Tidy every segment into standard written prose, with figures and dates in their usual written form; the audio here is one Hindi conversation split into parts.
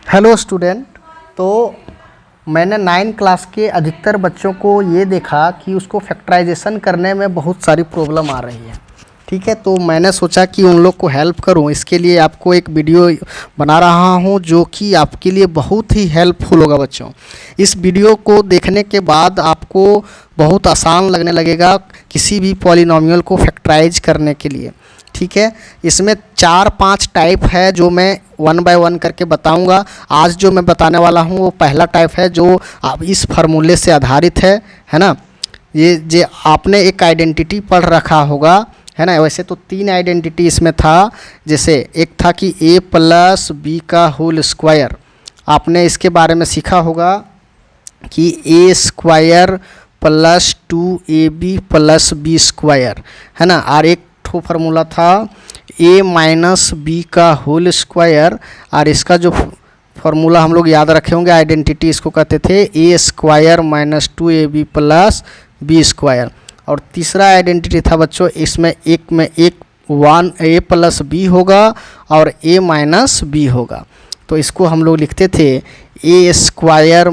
Hello student. तो मैंने 9 क्लास के अधिकतर बच्चों को ये देखा कि उसको फैक्टराइजेशन करने में बहुत सारी प्रॉब्लम आ रही है। ठीक है, तो मैंने सोचा कि उन लोग को हेल्प करूं। इसके लिए आपको एक वीडियो बना रहा हूं जो कि आपके लिए बहुत ही हेल्पफुल होगा बच्चों। इस वीडियो को देखने के बाद आपको बहुत आसान लगने लगेगा किसी भी पॉलिनोमियल को फैक्टराइज करने के लिए। ठीक है, इसमें 4-5 टाइप है जो मैं 1 बाय 1 करके बताऊंगा। आज जो मैं बताने वाला हूं वो पहला टाइप है जो अब इस फार्मूले से आधारित है ना। ये जो आपने एक आइडेंटिटी पढ़ रखा होगा, है ना। वैसे तो 3 आइडेंटिटी इसमें था। जैसे एक था कि a + b का होल स्क्वायर, आपने इसके बारे में सीखा होगा कि a² + 2ab + b², है ना। और एक फार्मूला था a - b का होल स्क्वायर, और इसका जो फार्मूला हम लोग याद रखे होंगे, आइडेंटिटी इसको कहते थे a² - 2ab + b²। और तीसरा आइडेंटिटी था बच्चों, इसमें एक में एक a + b होगा और a - b होगा। तो इसको हम लोग लिखते थे a²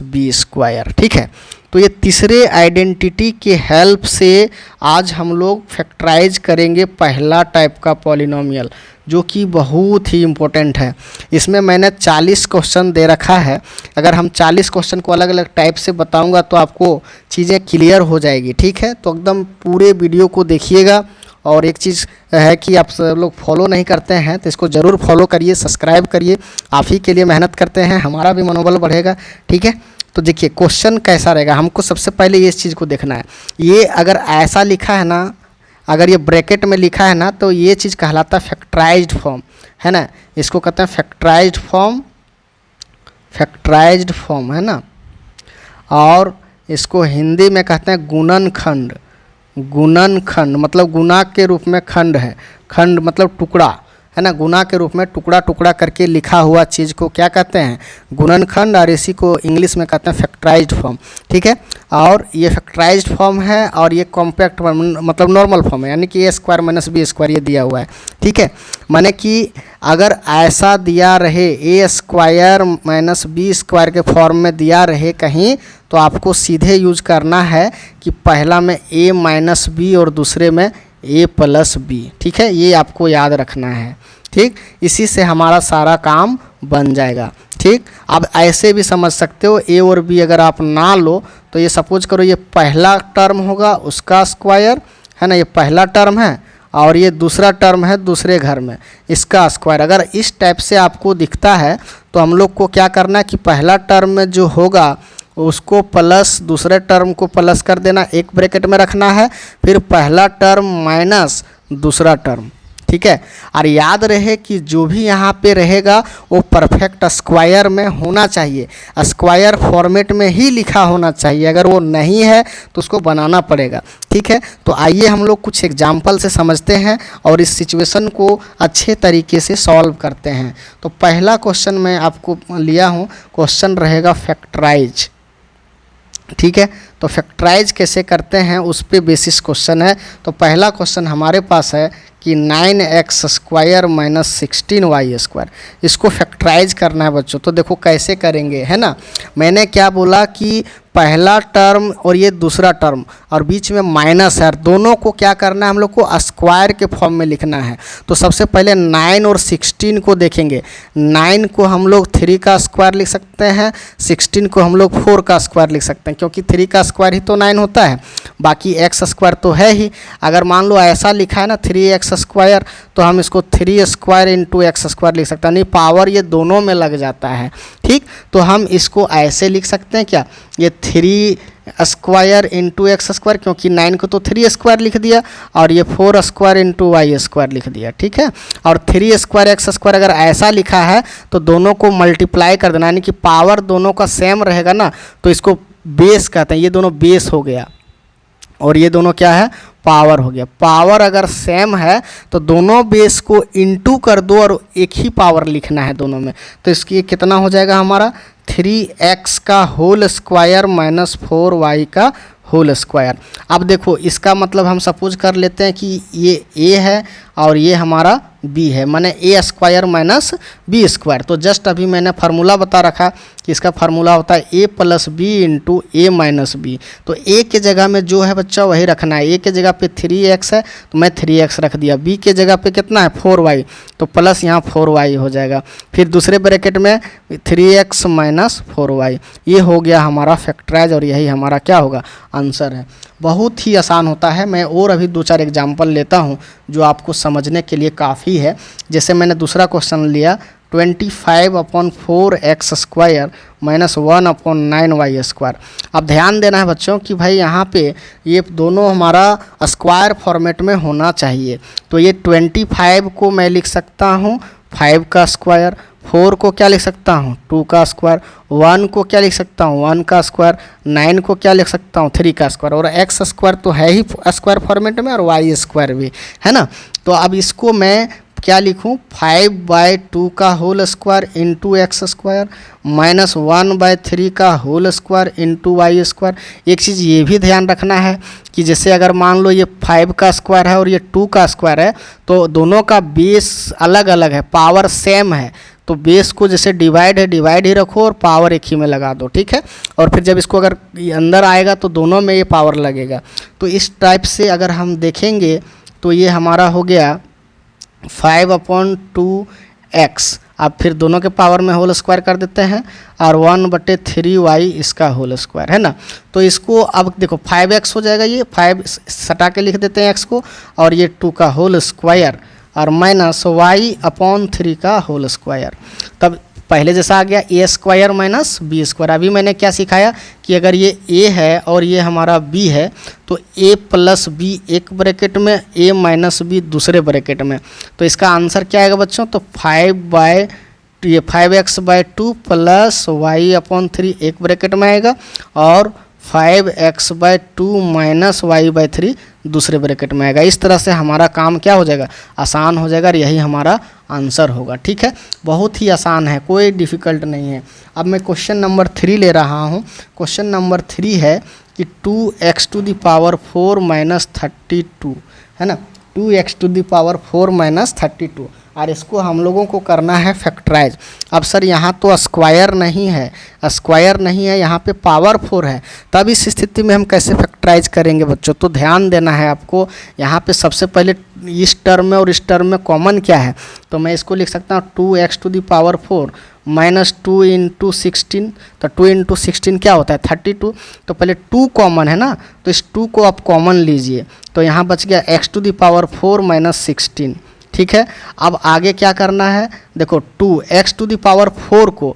- b²। ठीक है, तो ये तीसरे आइडेंटिटी के हेल्प से आज हम लोग फैक्टराइज करेंगे पहला टाइप का पॉलिनोमियल, जो कि बहुत ही इम्पोर्टेंट है। इसमें मैंने 40 क्वेश्चन दे रखा है। अगर हम 40 क्वेश्चन को अलग अलग टाइप से बताऊंगा तो आपको चीज़ें क्लियर हो जाएगी। ठीक है, तो एकदम पूरे वीडियो को देखिएगा। और एक चीज़ है कि आप सब लोग फॉलो नहीं करते हैं तो इसको ज़रूर फॉलो करिए, सब्सक्राइब करिए। आप ही के लिए मेहनत करते हैं, हमारा भी मनोबल बढ़ेगा। ठीक है, तो देखिए क्वेश्चन कैसा रहेगा। हमको सबसे पहले ये चीज़ को देखना है। ये अगर ऐसा लिखा है ना, अगर ये ब्रैकेट में लिखा है ना, तो ये चीज़ कहलाता है फैक्टराइज्ड फॉर्म, है ना। इसको कहते हैं फैक्टराइज्ड फॉर्म, है ना। और इसको हिंदी में कहते हैं गुणनखंड मतलब गुना के रूप में खंड है। खंड मतलब टुकड़ा, है ना। गुना के रूप में टुकड़ा टुकड़ा करके लिखा हुआ चीज़ को क्या कहते हैं? गुणनखंड। और इसी को इंग्लिश में कहते हैं फैक्टराइज्ड फॉर्म। ठीक है, और ये फैक्टराइज्ड फॉर्म है और ये कॉम्पैक्ट मतलब नॉर्मल फॉर्म है, यानी कि a² - b² ये दिया हुआ है। ठीक है, माने कि अगर ऐसा दिया रहे a² - b² के फॉर्म में दिया रहे कहीं, तो आपको सीधे यूज करना है कि पहला में a - b और दूसरे में a + b। ठीक है, ये आपको याद रखना है। ठीक, इसी से हमारा सारा काम बन जाएगा। ठीक, अब ऐसे भी समझ सकते हो, a और b अगर आप ना लो तो ये सपोज करो ये पहला टर्म होगा उसका स्क्वायर, है ना। ये पहला टर्म है और ये दूसरा टर्म है दूसरे घर में, इसका स्क्वायर। अगर इस टाइप से आपको दिखता है तो हम लोग को क्या करना है कि पहला टर्म में जो होगा उसको प्लस, दूसरे टर्म को प्लस कर देना, एक ब्रैकेट में रखना है, फिर पहला टर्म माइनस दूसरा टर्म। ठीक है, और याद रहे कि जो भी यहाँ पे रहेगा वो परफेक्ट स्क्वायर में होना चाहिए, स्क्वायर फॉर्मेट में ही लिखा होना चाहिए। अगर वो नहीं है तो उसको बनाना पड़ेगा। ठीक है, तो आइए हम लोग कुछ एग्जाम्पल से समझते हैं और इस सिचुएशन को अच्छे तरीके से सॉल्व करते हैं। तो पहला क्वेश्चन मैं आपको लिया हूँ, क्वेश्चन रहेगा फैक्टराइज। ठीक है, तो फैक्टराइज कैसे करते हैं उस पे बेसिस क्वेश्चन है। तो पहला क्वेश्चन हमारे पास है कि 9x² - 16y², इसको फैक्टराइज करना है बच्चों। तो देखो कैसे करेंगे, है ना। मैंने क्या बोला कि पहला टर्म और ये दूसरा टर्म और बीच में माइनस है, दोनों को क्या करना है, हम लोग को स्क्वायर के फॉर्म में लिखना है। तो सबसे पहले 9 और 16 को देखेंगे। 9 को हम लोग 3 का स्क्वायर लिख सकते हैं, 16 को हम लोग 4 का स्क्वायर लिख सकते हैं, क्योंकि 3 का स्क्वायर ही तो 9 होता है, बाकी x² तो है ही। अगर मान लो ऐसा लिखा है ना 3x², तो हम इसको 3² × x² लिख सकते हैं, नहीं पावर ये दोनों में लग जाता है। ठीक, तो हम इसको ऐसे लिख सकते हैं क्या, ये 3² × x², क्योंकि 9 को तो 3² लिख दिया, और ये 4² × y² लिख दिया। ठीक है, और 3² x² अगर ऐसा लिखा है तो दोनों को मल्टीप्लाई कर देना, यानी कि पावर दोनों का सेम रहेगा ना, तो इसको बेस कहते हैं। ये दोनों बेस हो गया और ये दोनों क्या है, पावर हो गया। पावर अगर सेम है तो दोनों बेस को इंटू कर दो और एक ही पावर लिखना है दोनों में। तो इसकी कितना हो जाएगा हमारा 3x का होल स्क्वायर - 4y का होल स्क्वायर। अब देखो इसका मतलब हम सपोज कर लेते हैं कि ये a है और ये हमारा b है, माने ए स्क्वायर माइनस बी स्क्वायर। तो जस्ट अभी मैंने फार्मूला बता रखा कि इसका फार्मूला होता है a plus b into a minus b. तो a के जगह में जो है बच्चा वही रखना है, a के जगह पे 3x है तो मैं 3x रख दिया, b के जगह पे कितना है 4y, तो प्लस यहाँ 4y हो जाएगा, फिर दूसरे ब्रैकेट में 3x माइनस 4y। ये हो गया हमारा फैक्टराइज और यही हमारा क्या होगा आंसर है। बहुत ही आसान होता है। मैं और अभी 2-4 एग्जाम्पल लेता हूँ जो आपको समझने के लिए काफ़ी है। जैसे मैंने दूसरा क्वेश्चन लिया 25/4x square minus 1/9y square. अब ध्यान देना है बच्चों कि भाई यहाँ पे ये दोनों हमारा स्क्वायर फॉर्मेट में होना चाहिए। तो ये 25 को मैं लिख सकता हूँ 5 का स्क्वायर, 4 को क्या लिख सकता हूँ 2 का स्क्वायर, 1 को क्या लिख सकता हूँ 1 का स्क्वायर, 9 को क्या लिख सकता हूँ 3 का स्क्वायर, और एक्स स्क्वायर तो है ही स्क्वायर फॉर्मेट में और वाई स्क्वायर भी है ना। तो अब इसको मैं क्या लिखूँ 5/2 का whole square into x square minus 1/3 का whole square into y square. एक चीज़ ये भी ध्यान रखना है कि जैसे अगर मान लो ये 5 का स्क्वायर है और ये 2 का स्क्वायर है तो दोनों का बेस अलग अलग है, पावर सेम है, तो बेस को जैसे डिवाइड है डिवाइड ही रखो और पावर एक ही में लगा दो, ठीक है। और फिर जब इसको अगर अंदर आएगा तो दोनों में ये पावर लगेगा। तो इस टाइप से अगर हम देखेंगे तो ये हमारा हो गया 5/2x। अब फिर दोनों के पावर में होल स्क्वायर कर देते हैं और 1/3y इसका होल स्क्वायर है ना। तो इसको अब देखो 5x हो जाएगा, ये 5 सटा के लिख देते हैं x को, और ये 2 का होल स्क्वायर और माइनस y/3 का होल स्क्वायर। तब पहले जैसा आ गया ए स्क्वायर माइनस बी स्क्वायर। अभी मैंने क्या सिखाया कि अगर ये a है और ये हमारा b है तो a प्लस बी एक ब्रैकेट में, a माइनस बी दूसरे ब्रैकेट में। तो इसका आंसर क्या आएगा बच्चों, तो 5x/2 प्लस y/3 एक ब्रैकेट में आएगा और 5x/2 माइनस y/3 दूसरे ब्रैकेट में आएगा। इस तरह से हमारा काम क्या हो जाएगा, आसान हो जाएगा और यही हमारा आंसर होगा, ठीक है। बहुत ही आसान है, कोई डिफ़िकल्ट नहीं है। अब मैं क्वेश्चन नंबर 3 ले रहा हूँ। क्वेश्चन नंबर 3 है कि 2x⁴ माइनस 32 है ना, 2x⁴ माइनस 32, और इसको हम लोगों को करना है फैक्टराइज। अब सर यहाँ तो स्क्वायर नहीं है, स्क्वायर नहीं है, यहाँ पे पावर 4 है, तब इस स्थिति में हम कैसे फैक्टराइज करेंगे बच्चों। तो ध्यान देना है आपको, यहाँ पे सबसे पहले इस टर्म में और इस टर्म में कॉमन क्या है, तो मैं इसको लिख सकता हूँ 2x⁴ माइनस 2 इंटू 16, तो 2 इंटू 16 क्या होता है 32। तो पहले 2 कॉमन है ना, तो इस 2 को आप कॉमन लीजिए, तो यहाँ बच गया x⁴ माइनस 16, ठीक है। अब आगे क्या करना है, देखो 2x⁴ को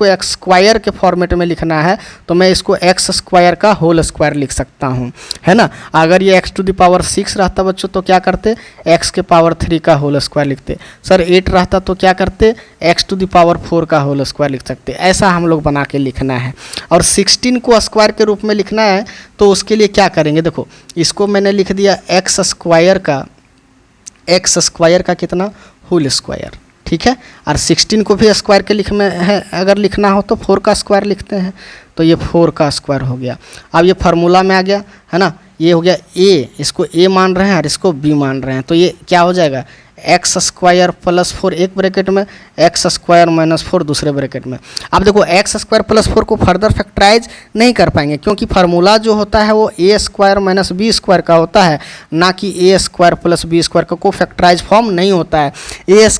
एक्स स्क्वायर के फॉर्मेट में लिखना है, तो मैं इसको एक्स स्क्वायर का होल स्क्वायर लिख सकता हूँ, है ना। अगर ये x⁶ रहता बच्चों तो क्या करते, x⁴ का होल स्क्वायर लिखते। सर 8 रहता तो क्या करते, x⁴ का होल स्क्वायर लिख सकते। ऐसा हम लोग बना के लिखना है। और 16 को स्क्वायर के रूप में लिखना है तो उसके लिए क्या करेंगे, देखो इसको मैंने लिख दिया एक्स स्क्वायर का कितना होल स्क्वायर, ठीक है। और 16 को भी स्क्वायर के लिख में है, अगर लिखना हो तो 4 का स्क्वायर लिखते हैं, तो ये 4 का स्क्वायर हो गया। अब ये फार्मूला में आ गया है ना, ये हो गया a, इसको a मान रहे हैं और इसको b मान रहे हैं, तो ये क्या हो जाएगा x² + 4 एक ब्रैकेट में, x² - 4 दूसरे ब्रैकेट में। अब देखो x² + 4 को फर्दर फैक्टराइज नहीं कर पाएंगे क्योंकि फार्मूला जो होता है वो a² - b² का होता है, ना कि a² + b² का को फैक्टराइज फॉर्म नहीं होता है, a²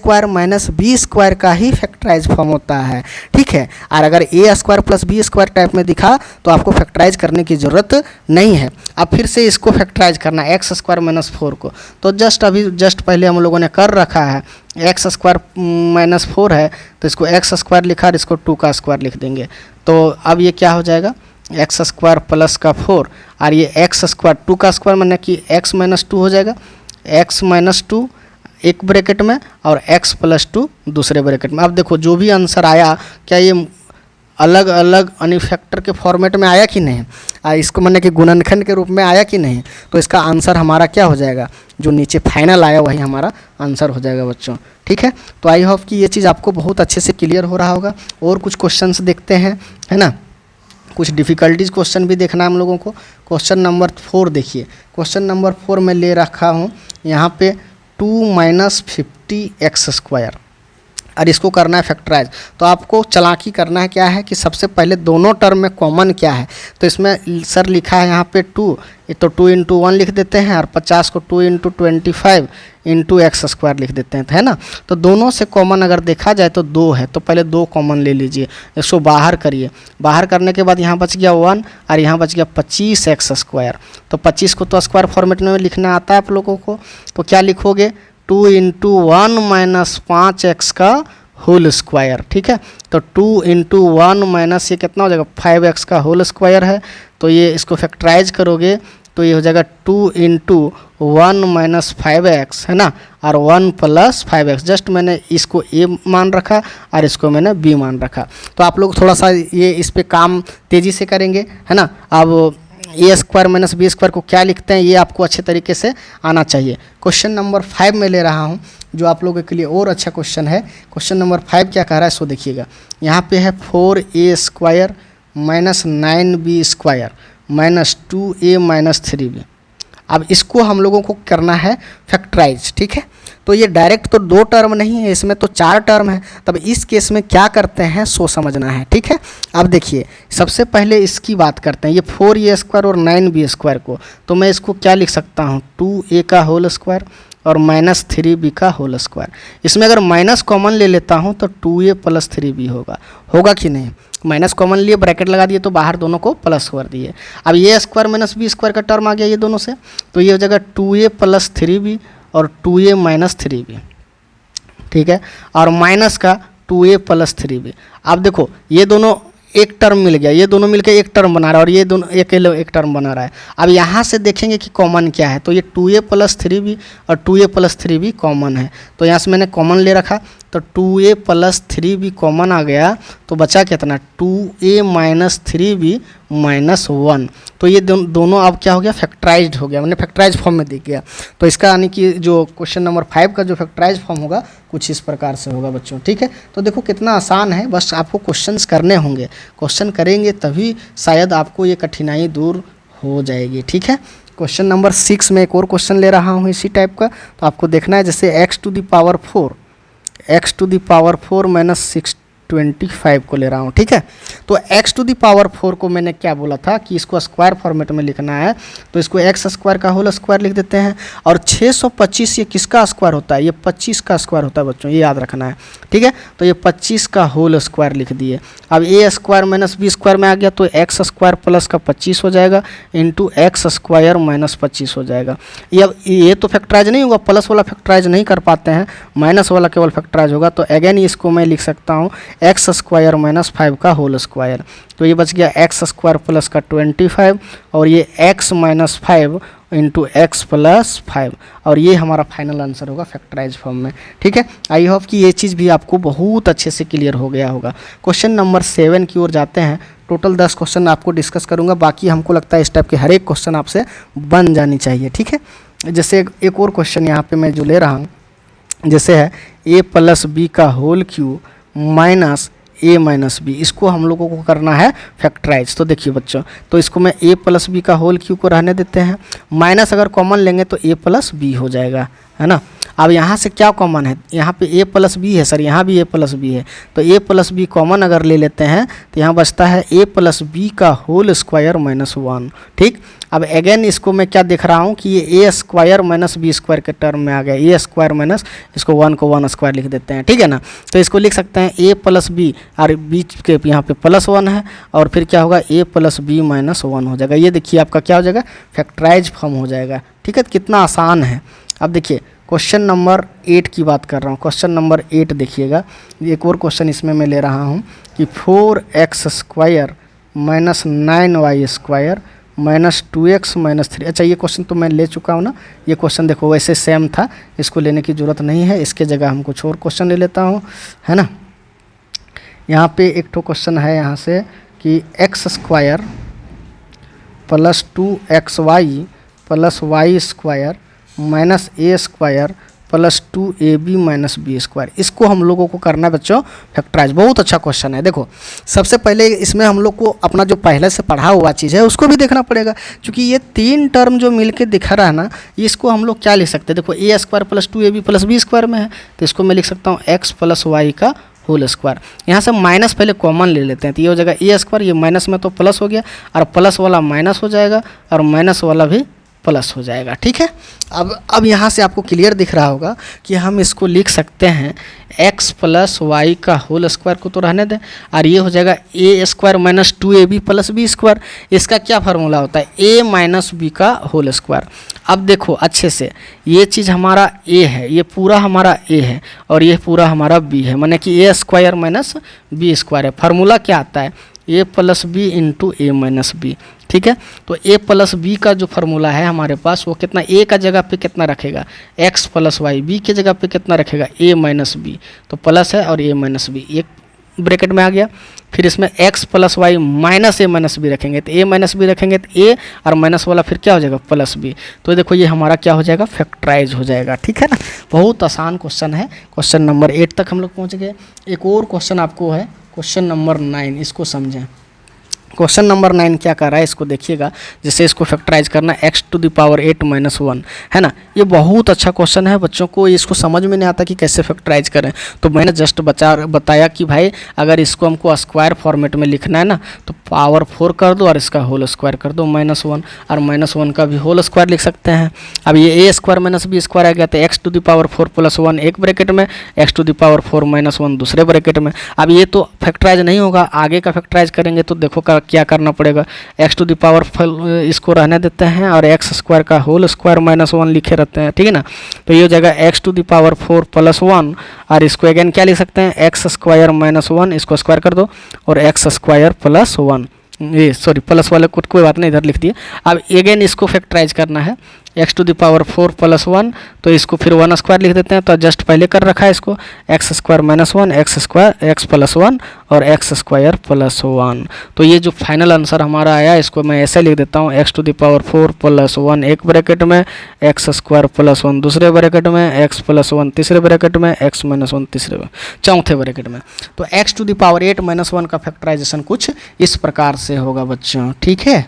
- b² का ही फैक्टराइज फॉर्म होता है, ठीक है। और अगर a² + b² टाइप में दिखा तो आपको फैक्टराइज करने की ज़रूरत नहीं है। अब फिर से इसको फैक्टराइज करना है x² - 4 को, तो जस्ट पहले हम लोगों ने कर रखा है, x² - 4 है तो इसको x² लिखा और इसको 2 का स्क्वायर लिख देंगे। तो अब ये क्या हो जाएगा x² + 4 और ये x² 2 का स्क्वायर माने कि x - 2 हो जाएगा, x - 2 एक ब्रैकेट में और x + 2 दूसरे ब्रैकेट में। अब देखो जो भी आंसर आया क्या ये अलग अलग अनिफैक्टर के फॉर्मेट में आया कि नहीं, इसको माने कि गुणनखंड के रूप में आया कि नहीं, तो इसका आंसर हमारा क्या हो जाएगा, जो नीचे फाइनल आया वही हमारा आंसर हो जाएगा बच्चों, ठीक है। तो आई होप कि ये चीज़ आपको बहुत अच्छे से क्लियर हो रहा होगा। और कुछ क्वेश्चंस देखते हैं, है ना। कुछ डिफ़िकल्टीज क्वेश्चन भी देखना है हम लोगों को। क्वेश्चन नंबर 4 देखिए, क्वेश्चन नंबर 4 में ले रखा हूँ यहाँ पे 2 माइनस 50x² और इसको करना है फैक्टराइज। तो आपको चालाकी करना है, क्या है कि सबसे पहले दोनों टर्म में कॉमन क्या है। तो इसमें सर लिखा है यहाँ पे 2, तो 2 × 1 लिख देते हैं और 50 को 2 × 25 × x² लिख देते हैं, है ना। तो दोनों से कॉमन अगर देखा जाए तो 2 है, तो पहले 2 कॉमन ले लीजिए, इसको बाहर करिए। बाहर करने के बाद यहाँ बच गया 1 और यहाँ बच गया 25x²। तो 25 को तो स्क्वायर फॉर्मेट में लिखना आता है आप लोगों को, तो क्या लिखोगे 2 × 1 माइनस 5x का होल स्क्वायर, ठीक है। तो 2 × 1 माइनस ये कितना हो जाएगा 5x का होल स्क्वायर है। तो ये इसको फैक्टराइज करोगे तो ये हो जाएगा 2 × 1 माइनस 5x, है ना, और 1 + 5x। जस्ट मैंने इसको a मान रखा और इसको मैंने b मान रखा। तो आप लोग थोड़ा सा ये इस पे काम तेज़ी से करेंगे, है ना। अब a² माइनस b² को क्या लिखते हैं ये आपको अच्छे तरीके से आना चाहिए। क्वेश्चन नंबर 5 में ले रहा हूँ जो आप लोगों के लिए और अच्छा क्वेश्चन है। क्वेश्चन नंबर 5 क्या कह रहा है सो देखिएगा, यहाँ पे है 4a² minus 9b² minus 2a minus 3b। अब इसको हम लोगों को करना है फैक्टराइज, ठीक है। तो ये डायरेक्ट तो 2 टर्म नहीं है, इसमें तो 4 टर्म है। तब इस केस में क्या करते हैं सो समझना है, ठीक है। अब देखिए सबसे पहले इसकी बात करते हैं, ये 4a² और 9b² को। तो मैं इसको क्या लिख सकता हूँ 2a का होल स्क्वायर और माइनस 3b का होल स्क्वायर। इसमें अगर माइनस कॉमन ले लेता हूँ तो 2a + 3b होगा कि नहीं। माइनस कॉमन लिए ब्रैकेट लगा दिए तो बाहर दोनों को प्लस कर दिए। अब ये स्क्वायर माइनस b² का टर्म आ गया ये दोनों से, तो ये हो जाएगा 2a + 3b और 2a - 3b, ठीक है, और माइनस का 2a + 3b। अब देखो ये दोनों एक टर्म मिल गया, ये दोनों मिलकर एक टर्म बना रहा है और ये दोनों एक टर्म बना रहा है। अब यहाँ से देखेंगे कि कॉमन क्या है, तो ये 2a + 3b और 2a + 3b कॉमन है। तो यहाँ से मैंने कॉमन ले रखा, तो 2a + 3b कॉमन आ गया, तो बचा कितना 2a - 3b - 1। तो ये दोनों अब क्या हो गया फैक्टराइज्ड हो गया, मैंने फैक्टराइज फॉर्म में दिख गया। तो इसका यानी कि जो क्वेश्चन नंबर 5 का जो फैक्टराइज फॉर्म होगा कुछ इस प्रकार से होगा बच्चों, ठीक है। तो देखो कितना आसान है, बस आपको क्वेश्चंस करने होंगे, क्वेश्चन करेंगे तभी शायद आपको ये कठिनाई दूर हो जाएगी, ठीक है। क्वेश्चन नंबर 6 में एक और क्वेश्चन ले रहा हूँ इसी टाइप का। तो आपको देखना है जैसे x⁴ माइनस 625 को ले रहा हूँ, ठीक है। तो x⁴ को मैंने क्या बोला था कि इसको स्क्वायर फॉर्मेट में लिखना है, तो इसको x² का होल स्क्वायर लिख देते हैं। और 625 ये किसका स्क्वायर होता है, ये 25 का स्क्वायर होता है बच्चों, ये याद रखना है, ठीक है। तो ये 25 का होल स्क्वायर लिख दिए। अब a² माइनस b² में आ गया तो x² प्लस का 25 हो जाएगा इंटू x² माइनस 25 हो जाएगा। ये तो फैक्टराइज नहीं होगा, प्लस वाला फैक्टराइज नहीं कर पाते हैं, माइनस वाला केवल फैक्टराइज होगा। तो अगेन इसको मैं लिख सकता हूँ x² माइनस 5 का होल स्क्वायर। तो ये बच गया x² प्लस का 25 और ये x माइनस 5 इंटू x + 5, और ये हमारा फाइनल आंसर होगा फैक्टराइज फॉर्म में, ठीक है। आई होप कि ये चीज़ भी आपको बहुत अच्छे से क्लियर हो गया होगा। क्वेश्चन नंबर 7 की ओर जाते हैं। टोटल 10 क्वेश्चन आपको डिस्कस करूंगा, बाकी हमको लगता है इस टाइप के हर एक क्वेश्चन आपसे बन जानी चाहिए, ठीक है। जैसे एक और क्वेश्चन यहाँ पे मैं जो ले रहा हूँ, जैसे है a + b का whole cube minus a - b, इसको हम लोगों को करना है फैक्टराइज। तो देखिए बच्चों, तो इसको मैं a + b का होल क्यूब को रहने देते हैं, माइनस अगर कॉमन लेंगे तो a + b हो जाएगा, है ना। अब यहाँ से क्या कॉमन है, यहाँ पे a + b है सर, यहाँ भी a + b है, तो a + b कॉमन अगर ले लेते हैं तो यहाँ बचता है a + b का होल स्क्वायर - 1, ठीक। अब अगेन इसको मैं क्या देख रहा हूँ कि ये a² माइनस b² के टर्म में आ गया, a² माइनस इसको 1 को 1² लिख देते हैं, ठीक है ना। तो इसको लिख सकते हैं a + b और बीच के यहाँ पे +1 है, और फिर क्या होगा a + b - 1 हो जाएगा। ये देखिए आपका क्या हो जाएगा फैक्टराइज फॉर्म हो जाएगा, ठीक है। कितना आसान है। अब देखिए क्वेश्चन नंबर 8 की बात कर रहा हूँ। क्वेश्चन नंबर 8 देखिएगा, एक और क्वेश्चन इसमें मैं ले रहा हूँ कि 4x² minus 9y² minus 2x minus 3। अच्छा ये क्वेश्चन तो मैं ले चुका हूँ ना, ये क्वेश्चन देखो वैसे सेम था, इसको लेने की ज़रूरत नहीं है, इसके जगह हम कुछ और क्वेश्चन ले लेता हूँ, है ना। यहाँ पे एक तो क्वेश्चन है यहाँ से कि x² + 2xy + y² minus a² plus 2ab minus B square, इसको हम लोगों को करना है बच्चों फैक्टराइज। बहुत अच्छा क्वेश्चन है। देखो सबसे पहले इसमें हम लोग को अपना जो पहले से पढ़ा हुआ चीज़ है उसको भी देखना पड़ेगा, क्योंकि ये 3 टर्म जो मिलके दिखा रहा है ना, इसको हम लोग क्या लिख सकते हैं। देखो A square plus 2ab plus B square में है, तो इसको मैं लिख सकता हूँ एक्स प्लस वाई का होल स्क्वायर। यहाँ से माइनस पहले कॉमन ले लेते हैं, तो ये हो जाएगा ए स्क्वायर, ये माइनस में तो प्लस हो गया, और प्लस वाला माइनस हो जाएगा और माइनस वाला भी प्लस हो जाएगा। ठीक है, अब यहाँ से आपको क्लियर दिख रहा होगा कि हम इसको लिख सकते हैं x प्लस वाई का होल स्क्वायर को तो रहने दें, और ये हो जाएगा A square minus 2ab plus B square. इसका क्या फार्मूला होता है, a माइनस बी का होल स्क्वायर। अब देखो अच्छे से, ये चीज़ हमारा a है, ये पूरा हमारा a है और ये पूरा हमारा b है, माने कि a square minus B square है। फार्मूला क्या आता है, a plus b into a minus b. ठीक है, तो a प्लस बी का जो फार्मूला है हमारे पास वो कितना, a का जगह पे कितना रखेगा x प्लस वाई, b के जगह पे कितना रखेगा a माइनस बी, तो प्लस है और a माइनस बी एक ब्रैकेट में आ गया। फिर इसमें x प्लस वाई माइनस ए माइनस बी रखेंगे, तो a माइनस बी रखेंगे तो a और माइनस वाला फिर क्या हो जाएगा प्लस बी। तो देखो ये हमारा क्या हो जाएगा, फैक्टराइज हो जाएगा। ठीक है ना, बहुत आसान क्वेश्चन है। क्वेश्चन नंबर 8 तक हम लोग पहुँच गए। एक और क्वेश्चन आपको है, क्वेश्चन नंबर 9, इसको समझें। क्वेश्चन नंबर 9 क्या कर रहा है, इसको देखिएगा। जैसे इसको फैक्टराइज करना x to the power 8 minus 1 है ना, ये बहुत अच्छा क्वेश्चन है। बच्चों को इसको समझ में नहीं आता कि कैसे फैक्टराइज करें, तो मैंने जस्ट बताया कि भाई अगर इसको हमको स्क्वायर फॉर्मेट में लिखना है ना, तो पावर 4 कर दो और इसका होल स्क्वायर कर दो -1, और -1 का भी होल स्क्वायर लिख सकते हैं। अब ये a square minus B square आ गया, तो x to the power 4 plus 1 एक ब्रैकेट में, x to the power 4 minus 1 दूसरे ब्रैकेट में। अब ये तो फैक्टराइज नहीं होगा, आगे का फैक्टराइज करेंगे तो देखो क्या करना पड़ेगा, x टू द पावर इसको रहने देते हैं और x स्क्वायर का होल स्क्वायर -1 लिखे रहते हैं। ठीक है ना, तो ये हो जाएगा x to the power 4 plus 1, और इसको अगेन क्या लिख सकते हैं, x स्क्वायर -1, इसको स्क्वायर कर दो और x स्क्वायर प्लस 1, ये सॉरी प्लस वाले को कोई बात नहीं, इधर लिख दिए। अब अगेन इसको फैक्टराइज करना है, x to the power 4 plus 1, तो इसको फिर 1 स्क्वायर लिख देते हैं, तो जस्ट पहले कर रखा है इसको, x square -1, x square x plus 1 और x स्क्वायर प्लस 1। तो ये जो फाइनल आंसर हमारा आया, इसको मैं ऐसे लिख देता हूँ, x to the power 4 plus 1 एक ब्रैकेट में, x स्क्वायर प्लस 1 दूसरे ब्रैकेट में, x प्लस 1 तीसरे ब्रैकेट में, x माइनस 1 चौथे ब्रैकेट में। तो x to the power 8 minus 1 का फैक्टराइजेशन कुछ इस प्रकार से होगा बच्चों। ठीक है,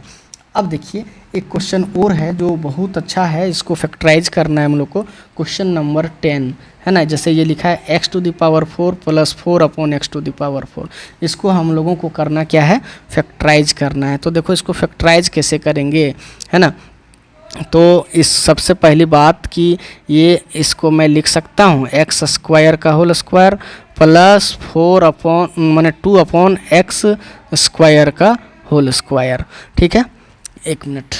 अब देखिए एक क्वेश्चन और है जो बहुत अच्छा है, इसको फैक्टराइज करना है हम लोग को। क्वेश्चन नंबर 10 है ना, जैसे ये लिखा है x to the power 4 plus 4 upon x to the power 4, इसको हम लोगों को करना क्या है, फैक्टराइज करना है। तो देखो इसको फैक्टराइज कैसे करेंगे, है ना। तो इस सबसे पहली बात कि ये इसको मैं लिख सकता हूँ x स्क्वायर का होल स्क्वायर प्लस 4 अपॉन माने 2 अपॉन x स्क्वायर का होल स्क्वायर। ठीक है, एक मिनट,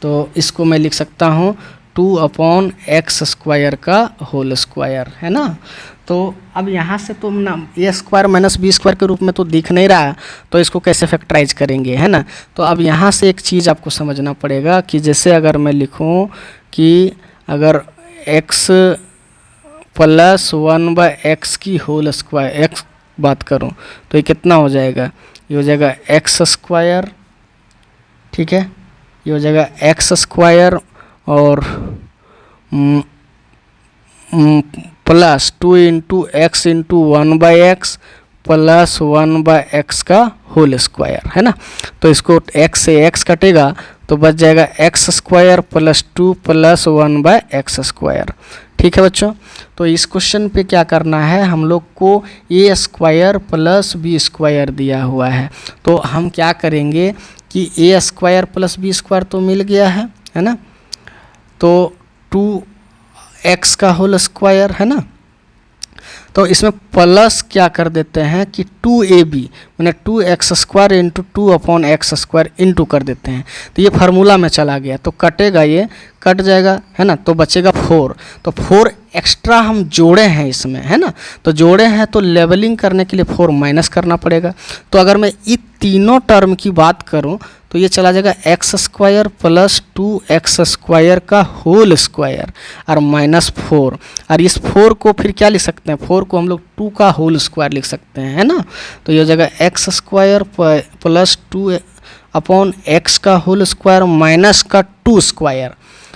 तो इसको मैं लिख सकता हूँ 2 अपॉन एक्स स्क्वायर का होल स्क्वायर, है ना। तो अब यहाँ से तो ना ए स्क्वायर माइनस बी स्क्वायर के रूप में तो दिख नहीं रहा, तो इसको कैसे फैक्टराइज करेंगे, है ना। तो अब यहाँ से एक चीज़ आपको समझना पड़ेगा कि जैसे अगर मैं लिखूँ कि अगर x प्लस 1/x की होल स्क्वायर x बात करूँ तो ये कितना हो जाएगा, ये हो जाएगा एक्स स्क्वायर। ठीक है, ये हो जाएगा एक्स स्क्वायर और plus 2 into x into 1/x plus 1/x का होल स्क्वायर, है ना। तो इसको x से x कटेगा तो बच जाएगा x square plus 2 plus 1/x square. ठीक है बच्चों, तो इस क्वेश्चन पे क्या करना है, हम लोग को ए स्क्वायर प्लस बी स्क्वायर दिया हुआ है, तो हम क्या करेंगे कि ए स्क्वायर प्लस बी स्क्वायर तो मिल गया है ना, तो 2x का होल स्क्वायर, है ना। तो इसमें प्लस क्या कर देते हैं कि 2ab मैंने 2x square into 2 upon x square into कर देते हैं, तो ये फार्मूला में चला गया, तो कटेगा, ये कट जाएगा, है ना। तो बचेगा 4, तो 4 एक्स्ट्रा हम जोड़े हैं इसमें, है ना। तो जोड़े हैं तो लेवलिंग करने के लिए 4 माइनस करना पड़ेगा। तो अगर मैं ये तीनों टर्म की बात करूं तो ये चला जाएगा x square plus 2x square का होल स्क्वायर और -4, और इस 4 को फिर क्या लिख सकते हैं, 4 को हम लोग 2 का होल स्क्वायर लिख सकते हैं, है ना। तो ये हो जाएगा x square plus 2 upon x का होल स्क्वायर माइनस का 2 स्क्वायर।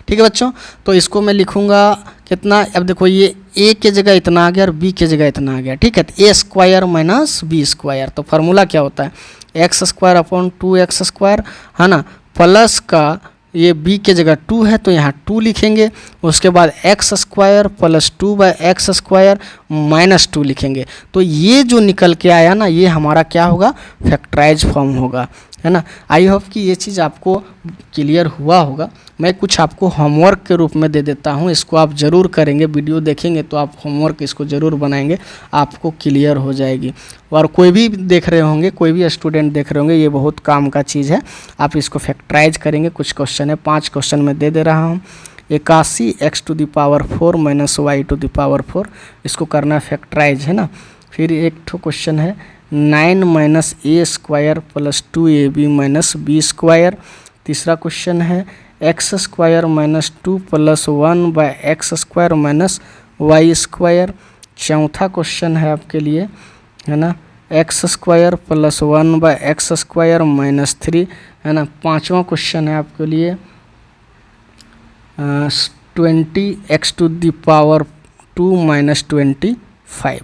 ठीक है बच्चों, तो इसको मैं लिखूँगा कितना, अब देखो ये ए के जगह इतना आ गया और बी के जगह इतना आ गया, ठीक है। तो ए स्क्वायर माइनस बी स्क्वायर, तो फार्मूला क्या होता है, x square upon 2x square, है ना, प्लस का ये b के जगह 2 है तो यहाँ 2 लिखेंगे, उसके बाद x square plus 2/x square minus 2 लिखेंगे। तो ये जो निकल के आया ना, ये हमारा क्या होगा, फैक्टराइज फॉर्म होगा, है ना। आई होप कि ये चीज़ आपको क्लियर हुआ होगा। मैं कुछ आपको होमवर्क के रूप में दे देता हूँ, इसको आप ज़रूर करेंगे, वीडियो देखेंगे तो आप होमवर्क इसको ज़रूर बनाएंगे, आपको क्लियर हो जाएगी। और कोई भी देख रहे होंगे, कोई भी स्टूडेंट देख रहे होंगे, ये बहुत काम का चीज़ है। आप इसको फैक्टराइज करेंगे, कुछ क्वेश्चन है, 5 क्वेश्चन मैं दे दे रहा हूँ। 81x⁴ माइनस y⁴, इसको करना फैक्टराइज, है ना। फिर एक ठो क्वेश्चन है 9 - a² plus 2ab minus b²। तीसरा क्वेश्चन है x² - 2 plus 1/x² minus y²। चौथा क्वेश्चन है आपके लिए, है ना, x² प्लस 1/x² माइनस 3, है ना। पाँचवा क्वेश्चन है आपके लिए 20x⁴ माइनस 25।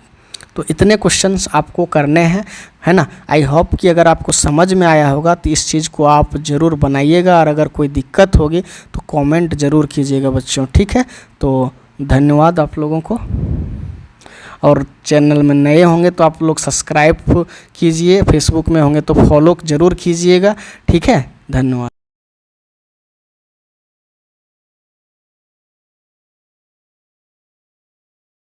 तो इतने क्वेश्चंस आपको करने हैं, है ना। आई होप कि अगर आपको समझ में आया होगा तो इस चीज़ को आप ज़रूर बनाइएगा, और अगर कोई दिक्कत होगी तो कमेंट ज़रूर कीजिएगा बच्चों, ठीक है। तो धन्यवाद आप लोगों को, और चैनल में नए होंगे तो आप लोग सब्सक्राइब कीजिए, फेसबुक में होंगे तो फॉलो ज़रूर कीजिएगा, ठीक है। धन्यवाद।